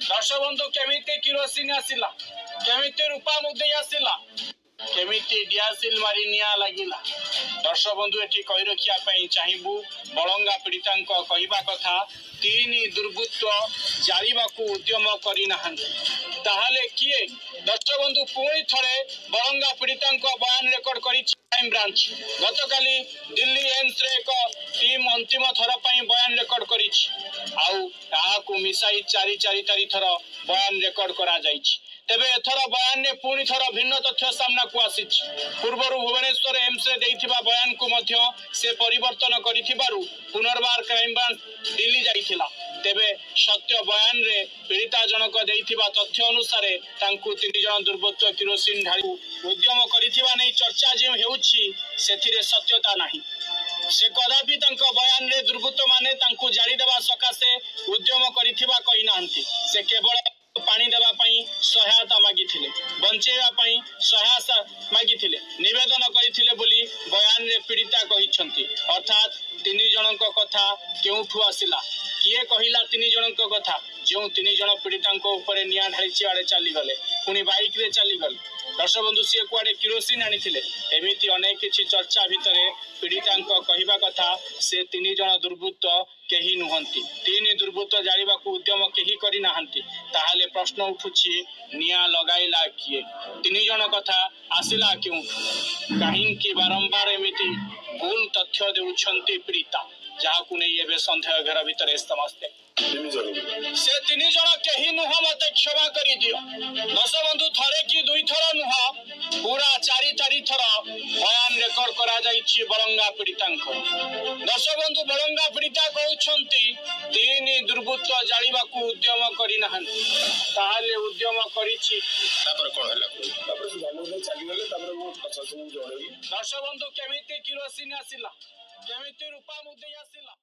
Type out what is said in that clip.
दर्शक बंधु केमिति किरोसिन आसिला केमिति रूपा मुद्दे आसिला केमिति डियासिल मारी निया लागिला। दर्शक बंधु एठी कहि रखिया पई चाहिबू बळंगा पीड़ितांक कहिबा कथा तीन दुर्बृत्त जारिबाकू उद्यम करि नाहंती ताहाले किए। दर्शक बंधु पुणी थरे बळंगा पीड़ितांक बयान रेकर्ड करि क्राइम ब्रांच गतकाली दिल्ली एम्स रे एक टीम अंतिम थर पई बयान रेकर्ड करिछि आउ ताहाकू मिसाई चारि थर बयान रेकर्ड करा जाइछि। तेबे एथर बयान ने पुणी थर भिन्न तथ्य सामना को आसिछि। पूर्वर भुवनेश्वर एम्स रे देइथिबा बयान को मध्य से परिवर्तन करिथिबारु पुनर्बार क्राइम ब्रांच दिल्ली जाइथिला। तेबे सत्य बयान रे पीड़िता जनक देइथिबा तथ्य अनुसार तांकु 3 जन दुर्बृत्त किरोसिन ढाळी उद्यम करिथिबा नै चर्चा जे हेउछि सेथिरे सत्यता नाही। से कदापि तांक बयान रे दुर्बृत्त माने तांकु जारी देबा सकासे उद्यम करिथिबा कहि नाहंती। से केवल पानी देवा पई सहायता मागिथिले बंचेवा पई सहायता मागिथिले निवेदन करिथिले बोली बयान रे पीड़िता कहिसंती। अर्थात 3 जनक कथा केउठु आसिला किए कहिला 3 जनक कथा जो 3 जन पीड़ितांक ऊपर निया ढाळिछि आडे चली गले पुनी बाइक रे चली गले। दर्शक बंधु सी कुआडे किरोसिन आनिथिले एमिति अनेक किछि चर्चा भितरे पीड़ितांक कहिबा कथा से 3 जन दुर्बृत्त केही नुहंती 3 दुर्बृत्त जारिबाकू उद्यम केही करि नाहंती। ताहाले प्रश्न उठुछि निया लगाइला किए 3 जन कथा आसिला क्यों काहिंकी बारंबार एमिति भूल तथ्य देउछंती पीड़िता जाहाकू नै एबे संदेह घर भितरे समस्ते से 3 जन केही नुह मते क्षमा करि दियो। दर्शक बंधु थरे कि 2 थर नुह पूरा 4 थर बयान रेकर्ड करा जाइछि बळंगा पीड़ितांक। दर्शक बंधु बळंगा पीड़िता कहउछंती 3 दुर्बृत्त जालिबाकू उद्यम करि नाहंती ताहाले उद्यम करिछि तापर कोन हला तापर जानले चली गले तापर मो प्रशासन जोड़ेगी। दर्शक बंधु केमिति किरोसिन आसिला केमिति रूपा मुद्दे आसिला।